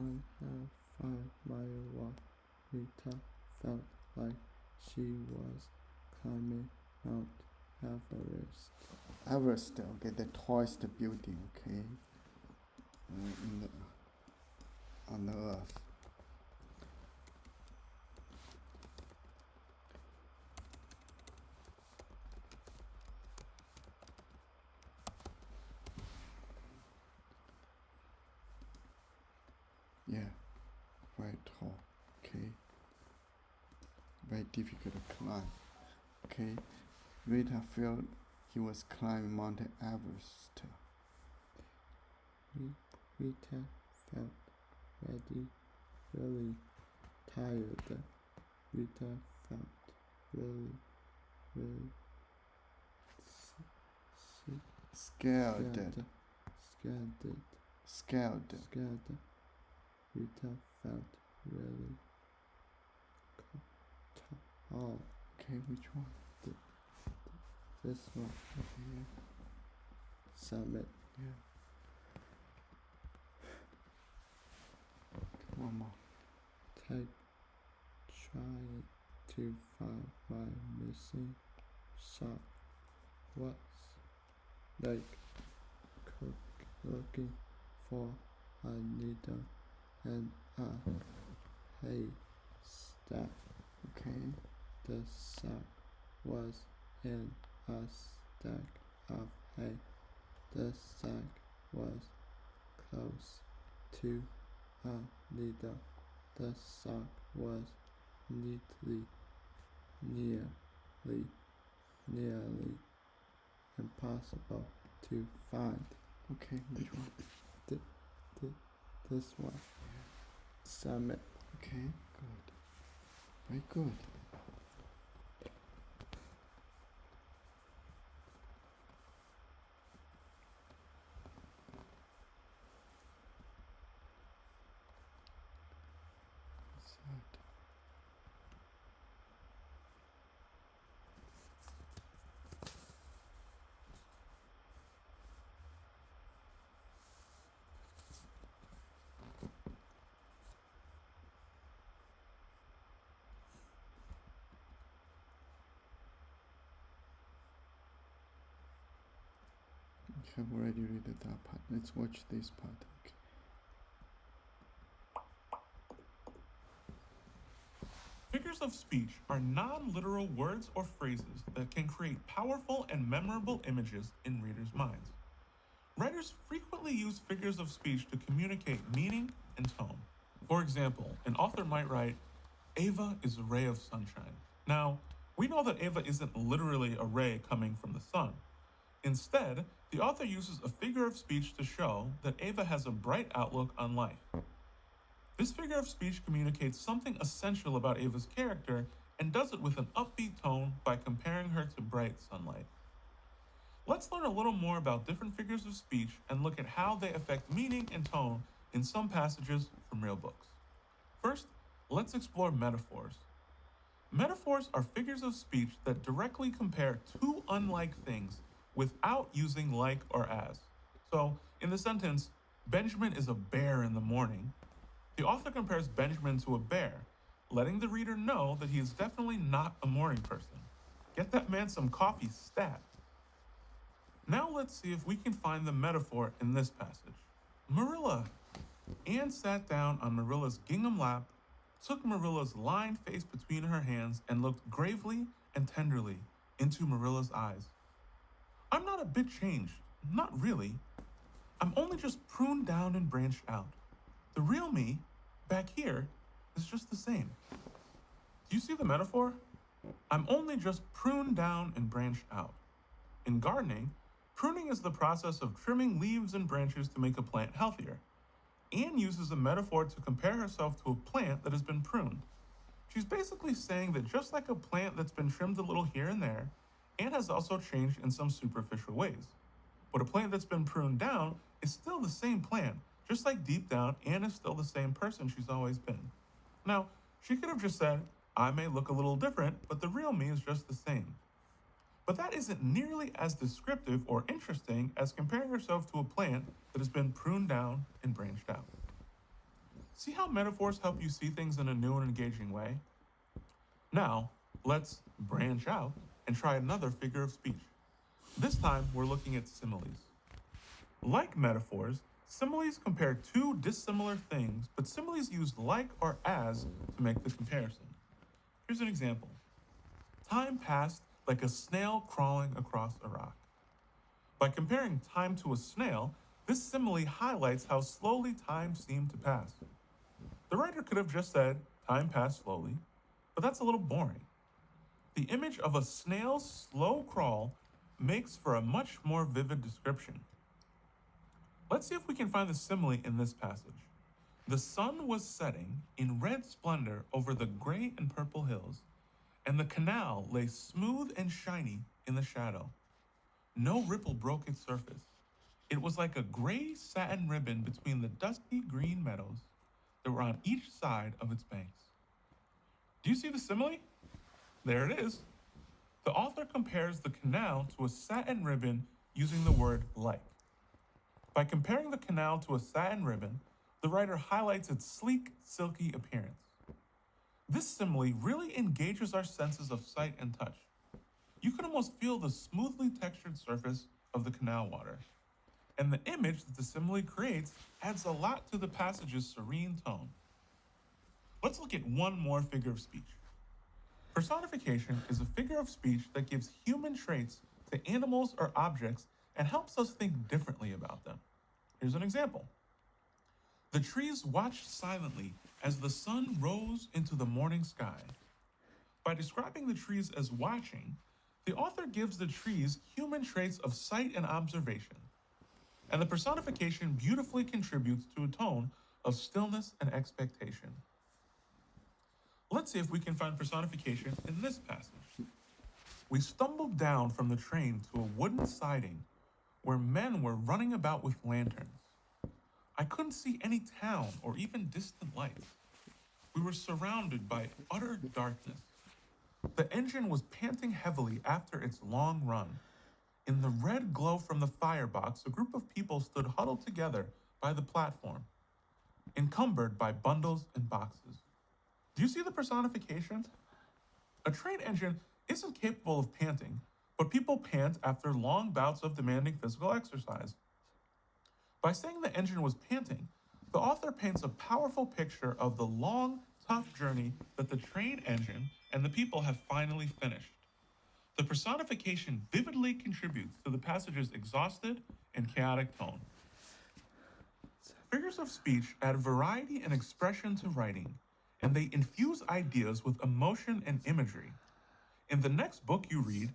on a 5-mile walk, Rita felt like she was climbing Mount Everest. Everest, okay, the tallest building, okay, on the earth. Yeah, very tall, okay, very difficult to climb, okay. Rita felt he was climbing Mount Everest. Rita felt really tired. Rita felt really scared. Rita felt really tall. Okay, which one? This one. Okay. Summit. Yeah. One more. Type trying to find my missing sock. What's like looking for a needle and a haystack. Okay. The sock was in a stack of hay. The sack was close to a needle. The sock was nearly impossible to find. Okay, which one? This one. Summit. Okay, good. Very good. Sad. I have already read that part. Let's watch this part. Okay. Figures of speech are non-literal words or phrases that can create powerful and memorable images in readers' minds. Writers frequently use figures of speech to communicate meaning and tone. For example, an author might write, "Ava is a ray of sunshine." Now, we know that Ava isn't literally a ray coming from the sun. Instead, the author uses a figure of speech to show that Ava has a bright outlook on life. This figure of speech communicates something essential about Ava's character and does it with an upbeat tone by comparing her to bright sunlight. Let's learn a little more about different figures of speech and look at how they affect meaning and tone in some passages from real books. First, let's explore metaphors. Metaphors are figures of speech that directly compare two unlike things without using like or as. So, in the sentence, "Benjamin is a bear in the morning," the author compares Benjamin to a bear, letting the reader know that he is definitely not a morning person. Get that man some coffee stat. Now let's see if we can find the metaphor in this passage. Marilla. Anne sat down on Marilla's gingham lap, took Marilla's lined face between her hands, and looked gravely and tenderly into Marilla's eyes. "I'm not a bit changed, not really. I'm only just pruned down and branched out. The real me, back here, is just the same." Do you see the metaphor? I'm only just pruned down and branched out. In gardening, pruning is the process of trimming leaves and branches to make a plant healthier. Anne uses a metaphor to compare herself to a plant that has been pruned. She's basically saying that just like a plant that's been trimmed a little here and there, Anne has also changed in some superficial ways. But a plant that's been pruned down is still the same plant, just like deep down, Anne is still the same person she's always been. Now, she could have just said, "I may look a little different, but the real me is just the same." But that isn't nearly as descriptive or interesting as comparing herself to a plant that has been pruned down and branched out. See how metaphors help you see things in a new and engaging way? Now, let's branch out and try another figure of speech. This time, we're looking at similes. Like metaphors, similes compare two dissimilar things, but similes use like or as to make the comparison. Here's an example. Time passed like a snail crawling across a rock. By comparing time to a snail, this simile highlights how slowly time seemed to pass. The writer could have just said, time passed slowly, but that's a little boring. The image of a snail's slow crawl makes for a much more vivid description. Let's see if we can find the simile in this passage. The sun was setting in red splendor over the gray and purple hills, and the canal lay smooth and shiny in the shadow. No ripple broke its surface. It was like a gray satin ribbon between the dusty green meadows that were on each side of its banks. Do you see the simile? There it is. The author compares the canal to a satin ribbon using the word like. By comparing the canal to a satin ribbon, the writer highlights its sleek, silky appearance. This simile really engages our senses of sight and touch. You can almost feel the smoothly textured surface of the canal water. And the image that the simile creates adds a lot to the passage's serene tone. Let's look at one more figure of speech. Personification is a figure of speech that gives human traits to animals or objects and helps us think differently about them. Here's an example. The trees watched silently as the sun rose into the morning sky. By describing the trees as watching, the author gives the trees human traits of sight and observation, and the personification beautifully contributes to a tone of stillness and expectation. Let's see if we can find personification in this passage. We stumbled down from the train to a wooden siding where men were running about with lanterns. I couldn't see any town or even distant lights. We were surrounded by utter darkness. The engine was panting heavily after its long run. In the red glow from the firebox, a group of people stood huddled together by the platform, encumbered by bundles and boxes. Do you see the personification? A train engine isn't capable of panting, but people pant after long bouts of demanding physical exercise. By saying the engine was panting, the author paints a powerful picture of the long, tough journey that the train engine and the people have finally finished. The personification vividly contributes to the passage's exhausted and chaotic tone. Figures of speech add variety and expression to writing, and they infuse ideas with emotion and imagery. In the next book you read,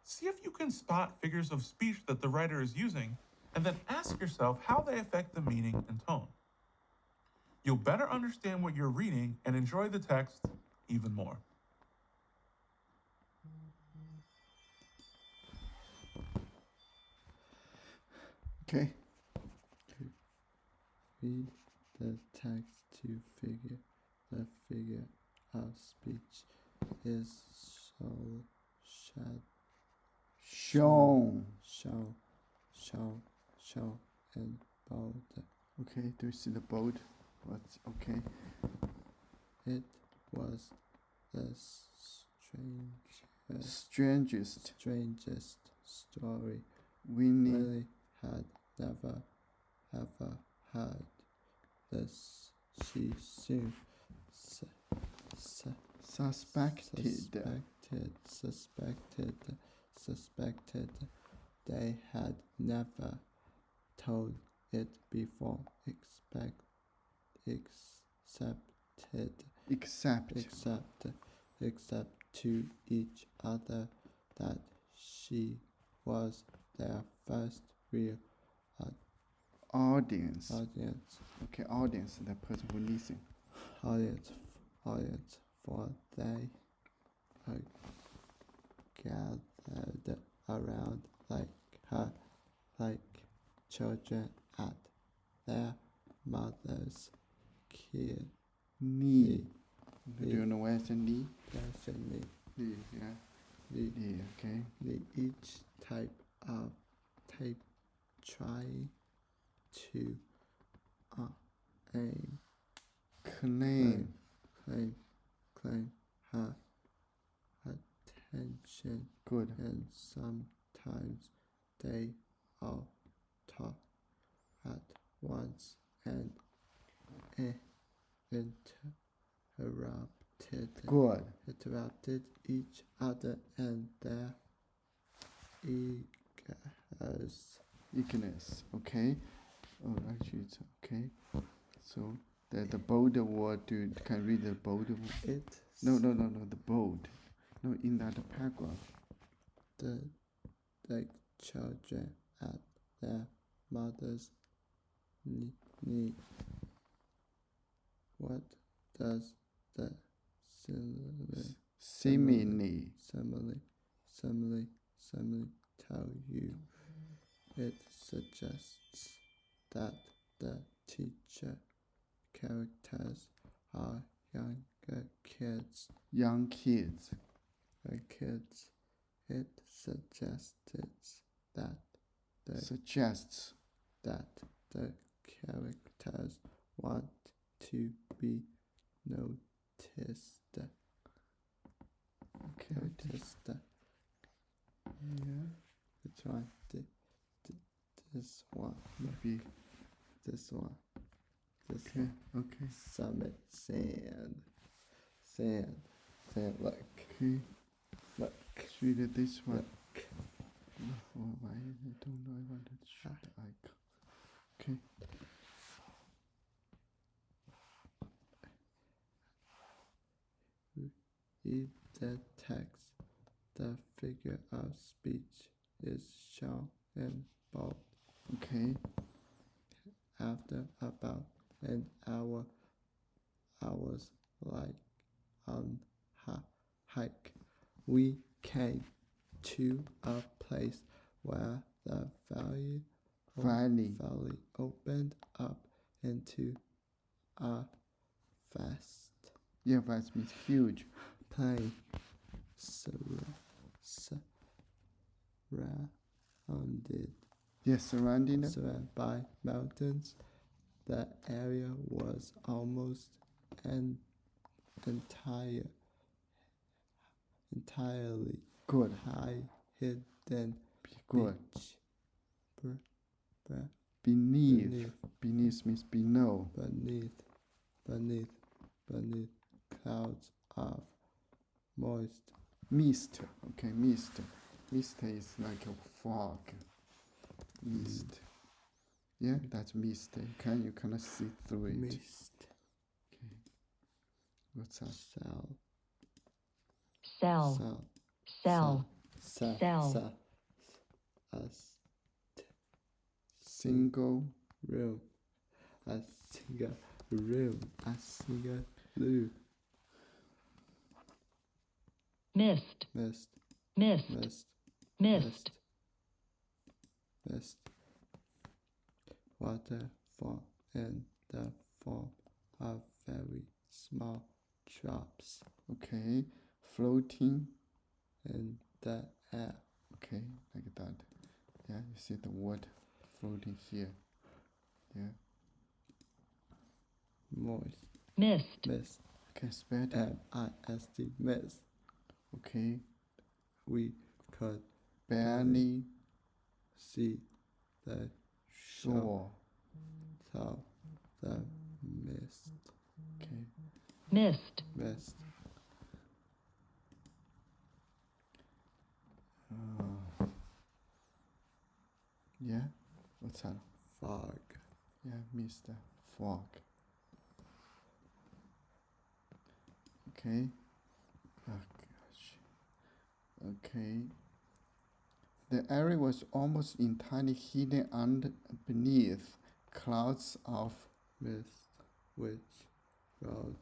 see if you can spot figures of speech that the writer is using, and then ask yourself how they affect the meaning and tone. You'll better understand what you're reading and enjoy the text even more. Okay. Read the text to figure. The figure of speech is shown in bold. Okay, do you see the bold? What's okay? It was the strangest story Winnie had never heard. This she soon suspected they had never told it before, except to each other that she was their first real audience. Okay, audience, the person who listens. Audience, for they gathered around like children at their mother's knee. Do you know where's the knee? There's a knee. Knee, yeah. Knee, okay. Each type try to aim claim her attention. Good. And sometimes they all talk at once and interrupted each other and their eagerness. Okay. Oh, actually, it's okay. So the bold word. You can read the bold word. No. The bold. No, in that paragraph. The children at their mother's knee. What does the simile tell you? It suggests that the teacher characters are younger kids. Young kids. It suggests that the characters want to be noticed. Okay. Yeah. Which one? This one. Maybe. This one. Okay. Okay. Summit. Sand. Look. Okay. Look. Read this one. Look. Oh, why? I don't know. I want to shoot the icon. Okay. Read the text. The figure of speech is shown in bold. Okay. After about an hour, like on hike, we came to a place where the valley opened up into a vast. Yeah, vast means huge. Plain surrounded by mountains. The area was almost entirely good. High hidden Good. Beach. Beneath means below. Beneath clouds of mist. Okay, mist. Mist is like a fog. Mist. Yeah, that's mist. You cannot see through it. Mist. Okay. What's that? Cell. Single room. A single room. Mist. Waterfall in the form of very small drops. Okay. Floating in the air. Okay, like that. Yeah, you see the water floating here. Yeah. Mist. Okay, spell it. M-I-S-T. Mist. Okay. We could barely see the shore. So the mist. Okay. Mist. Yeah. What's that? Fog. Yeah, Mr. Fog. Okay. Oh gosh. Okay. The area was almost entirely hidden beneath clouds of mist, which rose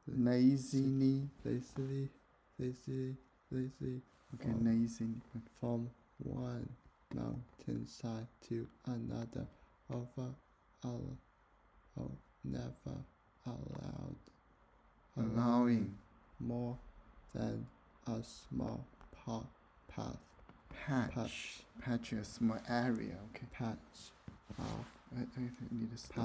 lazily. Okay, lazily. From one mountainside to another, never allowing more than a small path. Patch, a small area. Okay. Patch of I need to stop.